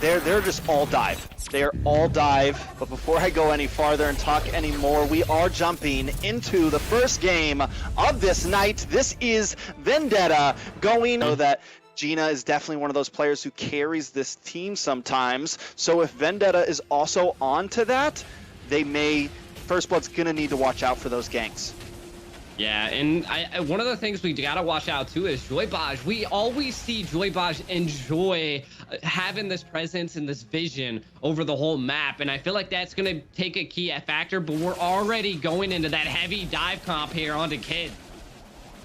They're just all dive. They are all dive. But before I go any farther and talk any more, we are jumping into the first game of this night. This is Vendetta going. Know that Gina is definitely one of those players who carries this team sometimes. So if Vendetta is also onto that, they may. Firstblood's gonna need to watch out for those ganks. Yeah, and one of the things we gotta watch out too is Joybaj. We always see Joybaj enjoy having this presence and this vision over the whole map, and I feel like that's gonna take a key factor, but we're already going into that heavy dive comp here onto Kid.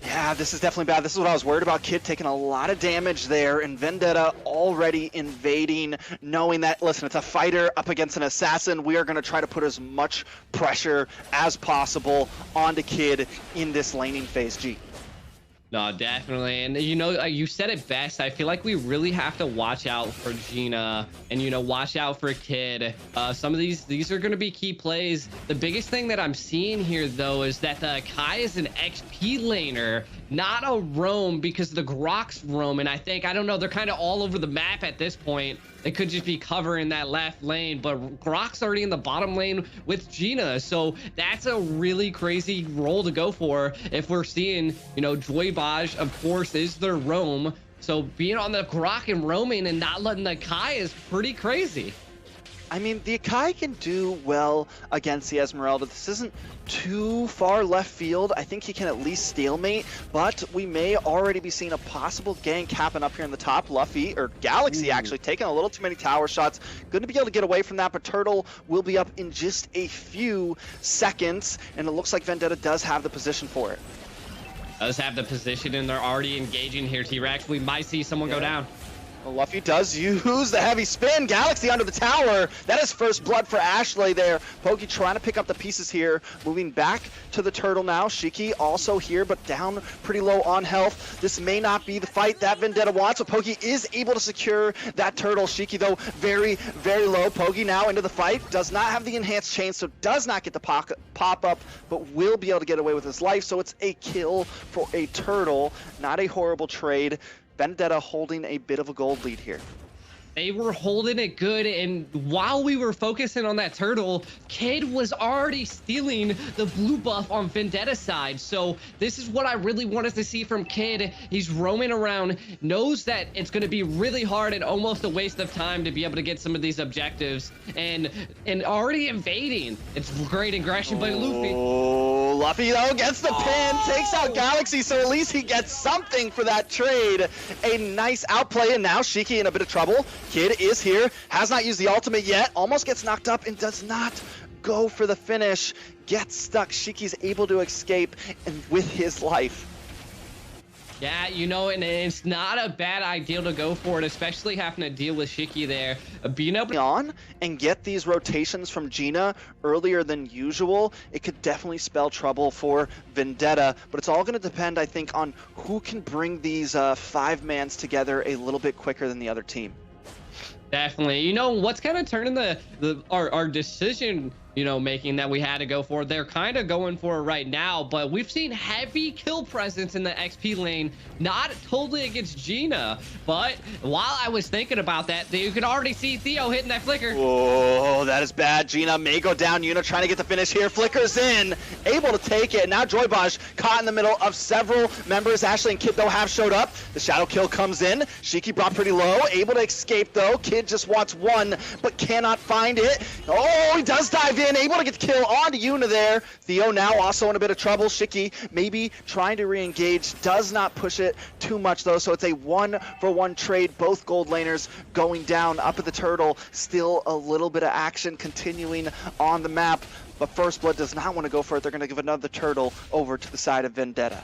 Yeah, this is definitely bad. This is what I was worried about. Kid taking a lot of damage there, and Vendetta already invading, knowing that, listen, it's a fighter up against an assassin. We are going to try to put as much pressure as possible onto Kid in this laning phase, G. No, definitely. And you know, you said it best. I feel like we really have to watch out for Gina and, you know, watch out for Kid. Some of these are going to be key plays. The biggest thing that I'm seeing here, though, is that the Kai is an XP laner, not a roam, because the Grok's roam. And I don't know, they're kind of all over the map at this point. They could just be covering that left lane, but Grok's already in the bottom lane with Gina. So that's a really crazy role to go for if we're seeing, you know, Joybaj, of course, is their roam. So being on the Grok and roaming and not letting the Kai is pretty crazy. I mean, the Akai can do well against the Esmeralda. This isn't too far left field. I think he can at least stalemate, but we may already be seeing a possible gank happen up here in the top. Luffy, or Galaxy actually, taking a little too many tower shots. Going to be able to get away from that, but Turtle will be up in just a few seconds, and it looks like Vendetta does have the position for it. Does have the position, and they're already engaging here, T-Rex. We might see someone go down. Well, Luffy does use the heavy spin. Galaxy under the tower. That is first blood for Ashley there. Pokey trying to pick up the pieces here. Moving back to the turtle now. Shiki also here, but down pretty low on health. This may not be the fight that Vendetta wants, but Pokey is able to secure that turtle. Shiki, though, very, very low. Pokey now into the fight. Does not have the enhanced chain, so does not get the pop-up, but will be able to get away with his life. So it's a kill for a turtle. Not a horrible trade. Vendetta holding a bit of a gold lead here. They were holding it good, and while we were focusing on that turtle, Kid was already stealing the blue buff on Vendetta's side. So this is what I really wanted to see from Kid. He's roaming around, knows that it's going to be really hard and almost a waste of time to be able to get some of these objectives, and already invading. It's great aggression by Luffy. Oh, Luffy though gets the pin, takes out Galaxy, so at least he gets something for that trade. A nice outplay, and now Shiki in a bit of trouble. Kid is here, has not used the ultimate yet, almost gets knocked up and does not go for the finish. Gets stuck. Shiki's able to escape and with his life. Yeah, you know, and it's not a bad idea to go for it, especially having to deal with Shiki there. Being able on and get these rotations from Gina earlier than usual, it could definitely spell trouble for Vendetta, but it's all going to depend, I think, on who can bring these five-mans together a little bit quicker than the other team. Definitely. You know, what's kind of turning our decision, you know, making that we had to go for, they're kind of going for it right now, but we've seen heavy kill presence in the XP lane, not totally against Gina, but while I was thinking about that, you could already see Theo hitting that flicker. Oh, that is bad. Gina may go down. Yuna trying to get the finish here. Flickers in, able to take it. Now Joybaj caught in the middle of several members. Ashley and Kid, though, have showed up. The shadow kill comes in. Shiki brought pretty low, able to escape, though. Kid just wants one, but cannot find it. Oh, he does dive in, able to get the kill onto Yuna there. Theo now also in a bit of trouble. Shiki maybe trying to re-engage, does not push it too much though, so it's a 1-for-1 trade. Both gold laners going down up at the turtle. Still a little bit of action continuing on the map, but Firstblood does not want to go for it. They're going to give another turtle over to the side of Vendetta.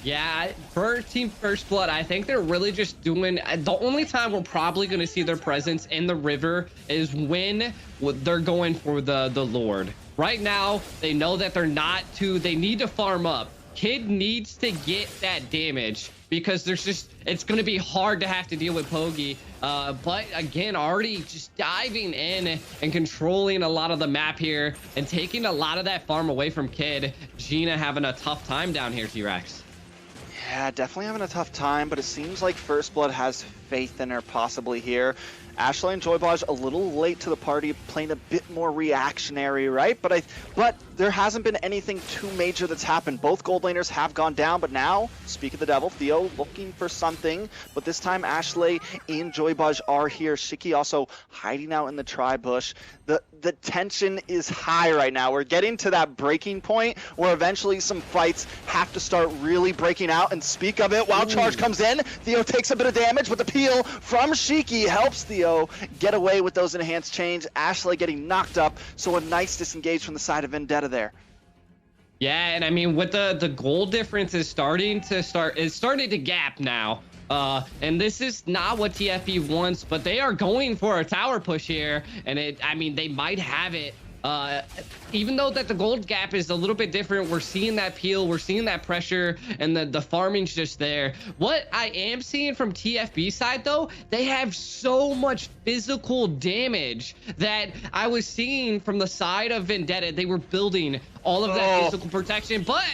Yeah, for Team Firstblood, I think they're really just doing, the only time we're probably going to see their presence in the river is when they're going for the Lord. Right now, they know that they're not too, they need to farm up. Kid needs to get that damage because it's going to be hard to have to deal with Pogi. But again, already just diving in and controlling a lot of the map here and taking a lot of that farm away from Kid. Gina having a tough time down here, T-Rex. Yeah, definitely having a tough time, but it seems like Firstblood has faith in her possibly here. Ashley and Joybaj a little late to the party, playing a bit more reactionary, right? But there hasn't been anything too major that's happened. Both gold laners have gone down, but now, speak of the devil, Theo looking for something, but this time Ashley and Joybaj are here. Shiki also hiding out in the tri-bush. The tension is high right now. We're getting to that breaking point where eventually some fights have to start really breaking out, and speak of it, Wild Charge comes in, Theo takes a bit of damage, but the peel from Shiki helps Theo get away with those enhanced chains. Ashley getting knocked up, so a nice disengage from the side of Vendetta there. Yeah, and I mean, with the goal difference is starting to gap now. And this is not what TFB wants, but they are going for a tower push here, and I mean, they might have it. Even though that the gold gap is a little bit different, we're seeing that peel, we're seeing that pressure, and the farming's just there. What I am seeing from TFB side though, they have so much physical damage that I was seeing from the side of Vendetta. They were building all of that physical protection, but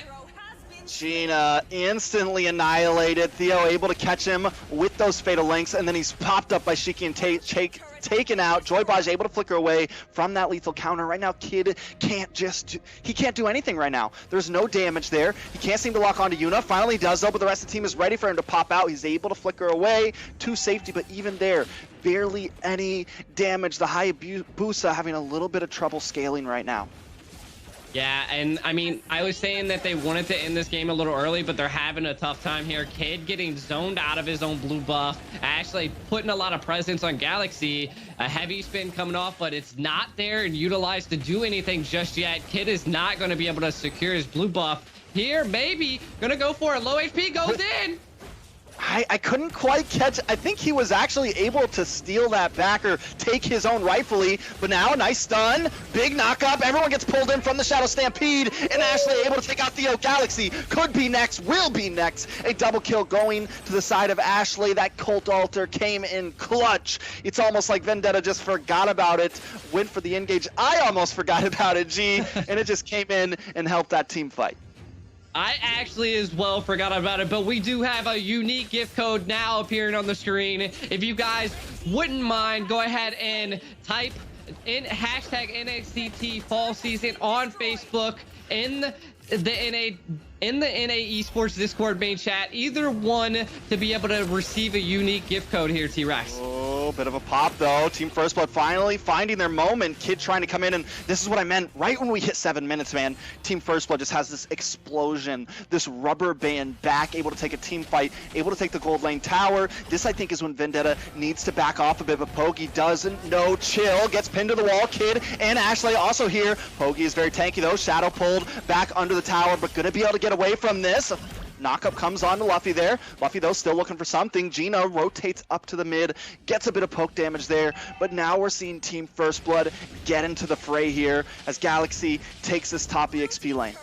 Gina instantly annihilated. Theo able to catch him with those fatal links, and then he's popped up by Shiki and taken out. Joybaj able to flicker away from that lethal counter. Right now, Kid can't do anything right now. There's no damage there. He can't seem to lock onto Yuna. Finally does though, but the rest of the team is ready for him to pop out. He's able to flicker away to safety, but even there, barely any damage. The Hayabusa having a little bit of trouble scaling right now. Yeah, and I mean, I was saying that they wanted to end this game a little early, but they're having a tough time here. Kid getting zoned out of his own blue buff. Actually putting a lot of presence on Galaxy. A heavy spin coming off, but it's not there and utilized to do anything just yet. Kid is not going to be able to secure his blue buff here. Maybe going to go for it. Low HP goes in. I couldn't quite catch. I think he was actually able to steal that back or take his own rightfully, but now nice stun, big knockup. Everyone gets pulled in from the Shadow Stampede, and Ashley able to take out Theo. Galaxy could be next, will be next. A double kill going to the side of Ashley. That Cult Altar came in clutch. It's almost like Vendetta just forgot about it, went for the engage. I almost forgot about it, G, and it just came in and helped that team fight. I actually as well forgot about it, but we do have a unique gift code now appearing on the screen. If you guys wouldn't mind, go ahead and type in hashtag NACT fall season on Facebook in the NA Esports Discord main chat. Either one to be able to receive a unique gift code here, T-Rex. Oh, bit of a pop though. Team Firstblood finally finding their moment. Kid trying to come in, and this is what I meant right when we hit 7 minutes, man. Team Firstblood just has this explosion, this rubber band back, able to take a team fight, able to take the gold lane tower. This, I think, is when Vendetta needs to back off a bit, but Pogi doesn't. No chill, gets pinned to the wall. Kid and Ashley also here. Pogi is very tanky though. Shadow pulled back under the tower, but gonna be able to get away from this. Knockup comes on to Luffy there. Luffy, though, still looking for something. Gina rotates up to the mid, gets a bit of poke damage there, but now we're seeing Team Firstblood get into the fray here as Galaxy takes this top EXP lane.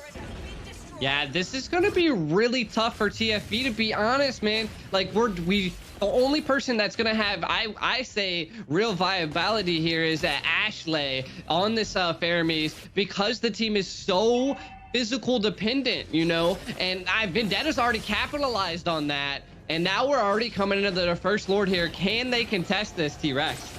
Yeah, this is going to be really tough for TFB, to be honest, man. Like, the only person that's going to have, I say, real viability here is Ashley on this Fermis, because the team is so physical dependent, you know, and Vendetta's already capitalized on that, and now we're already coming into the first lord here. Can they contest this, T-Rex?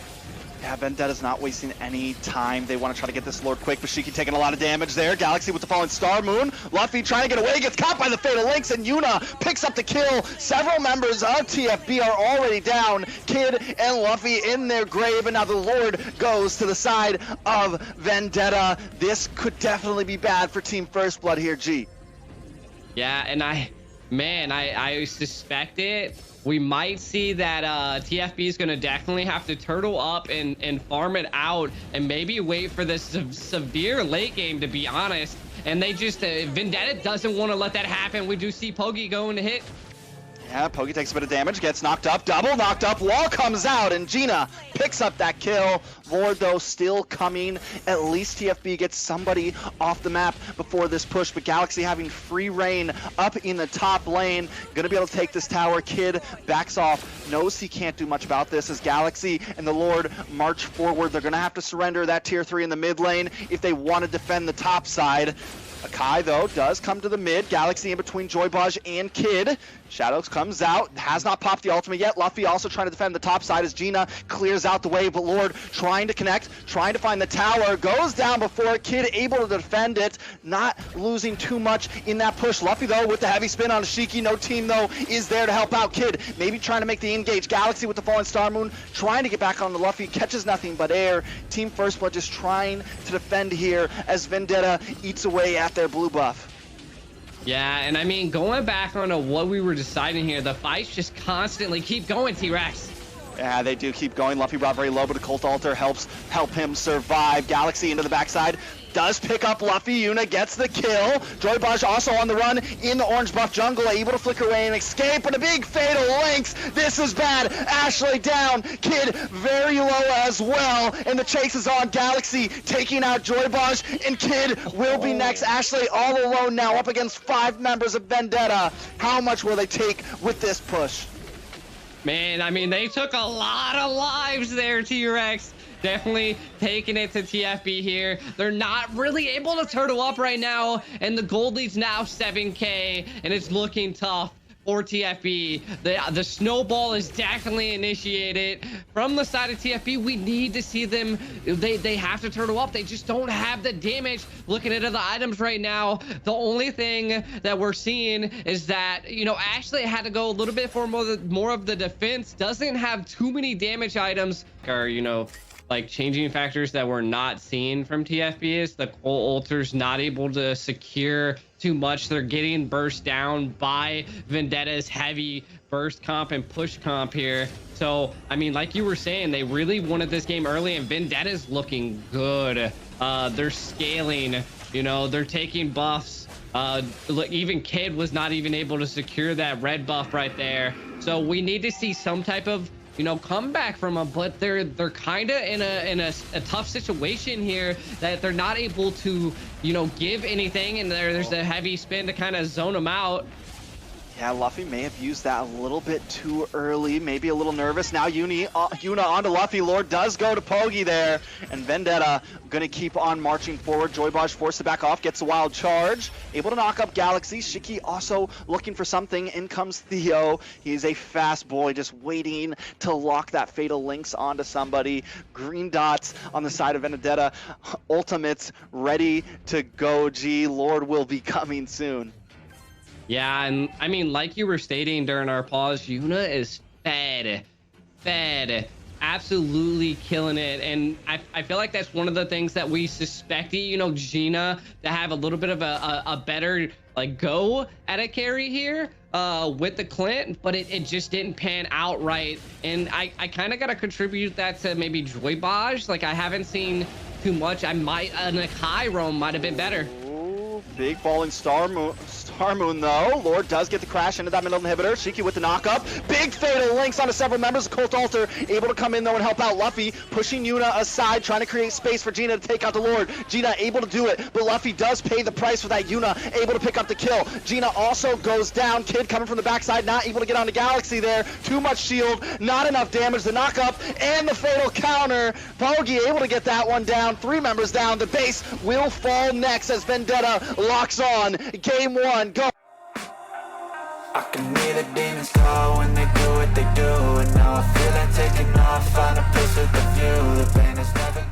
Yeah, Vendetta's not wasting any time. They want to try to get this lord quick. Bashiki taking a lot of damage there. Galaxy with the fallen star. Moon, Luffy trying to get away, gets caught by the fatal links, and Yuna picks up the kill. Several members of TFB are already down. Kid and Luffy in their grave, and now the lord goes to the side of Vendetta. This could definitely be bad for Team Firstblood here, G. Yeah, and I suspect it. We might see that TFB is going to definitely have to turtle up and farm it out, and maybe wait for this severe late game, to be honest. And they just, Vendetta doesn't want to let that happen. We do see Pogi going to hit. Yeah, Pogi takes a bit of damage, gets knocked up, double knocked up, wall comes out, and Gina picks up that kill. Lord, though, still coming. At least TFB gets somebody off the map before this push, but Galaxy having free reign up in the top lane. Gonna be able to take this tower. Kid backs off, knows he can't do much about this as Galaxy and the Lord march forward. They're gonna have to surrender that tier 3 in the mid lane if they want to defend the top side. Akai, though, does come to the mid. Galaxy in between Joybaj and Kid. Shadows comes out, has not popped the ultimate yet. Luffy also trying to defend the top side as Gina clears out the wave, but Lord trying to connect, trying to find the tower, goes down before Kid able to defend it, not losing too much in that push. Luffy, though, with the heavy spin on Shiki. No team, though, is there to help out Kid. Maybe trying to make the engage. Galaxy with the fallen Star Moon, trying to get back on the Luffy, catches nothing but air. Team Firstblood just trying to defend here as Vendetta eats away at their blue buff. Yeah, and I mean, going back on what we were deciding here, the fights just constantly keep going, T-Rex. Yeah, they do keep going. Luffy brought very low, but the Cult Altar help him survive. Galaxy into the backside. Does pick up Luffy. Yuna gets the kill. Joybaj also on the run in the orange buff jungle, able to flicker away and escape, but a big fatal links. This is bad. Ashley down. Kid very low as well, and the chase is on. Galaxy taking out Joybaj, and Kid will be next. Ashley all alone now up against 5 members of Vendetta. How much will they take with this push? Man, I mean, they took a lot of lives there, T-Rex. Definitely taking it to TFB here. They're not really able to turtle up right now, and the gold lead's now 7K, and it's looking tough for TFB. The snowball is definitely initiated from the side of TFB. We need to see them. They have to turtle up. They just don't have the damage. Looking at the items right now, the only thing that we're seeing is that, you know, Ashley had to go a little bit for more of the defense. Doesn't have too many damage items, or, you know, like changing factors that we're not seeing from TFB is the Cult Altar's not able to secure too much. They're getting burst down by Vendetta's heavy burst comp and push comp here. So, I mean, like you were saying, they really wanted this game early, and Vendetta's looking good. They're scaling, you know, they're taking buffs. Look, even Kid was not even able to secure that red buff right there. So we need to see some type of, you know, come back from them, but they're kind of in a tough situation here that they're not able to, you know, give anything, and there's a heavy spin to kind of zone them out. Yeah, Luffy may have used that a little bit too early, maybe a little nervous. Now Yuna onto Luffy. Lord does go to Pogi there, and Vendetta gonna keep on marching forward. Joybaj forced to back off, gets a wild charge, able to knock up Galaxy. Shiki also looking for something. In comes Theo. He's a fast boy, just waiting to lock that fatal links onto somebody. Green dots on the side of Vendetta. Ultimates ready to go. G. Lord will be coming soon. Yeah, and I mean, like you were stating during our pause, Yuna is fed, absolutely killing it. And I feel like that's one of the things that we suspected, you know, Gina to have a little bit of a better like go at a carry here with the Clint, but it just didn't pan out right. And I kind of got to contribute that to maybe Joybaj. Like, I haven't seen too much. An Akai roam might have been better. Big falling Star Moon though. Lord does get the crash into that middle inhibitor. Shiki with the knockup. Big fatal links onto several members of Cult Altar. Able to come in though and help out Luffy. Pushing Yuna aside, trying to create space for Gina to take out the Lord. Gina able to do it, but Luffy does pay the price for that. Yuna able to pick up the kill. Gina also goes down. Kid coming from the backside, not able to get on the Galaxy there. Too much shield, not enough damage. The knockup and the fatal counter. Pogi able to get that one down. 3 members down. The base will fall next as Vendetta locks on. Game 1, go. I can hear the demons call when they do what they do, and now I feel like taking off, find a place with a view. The pain is never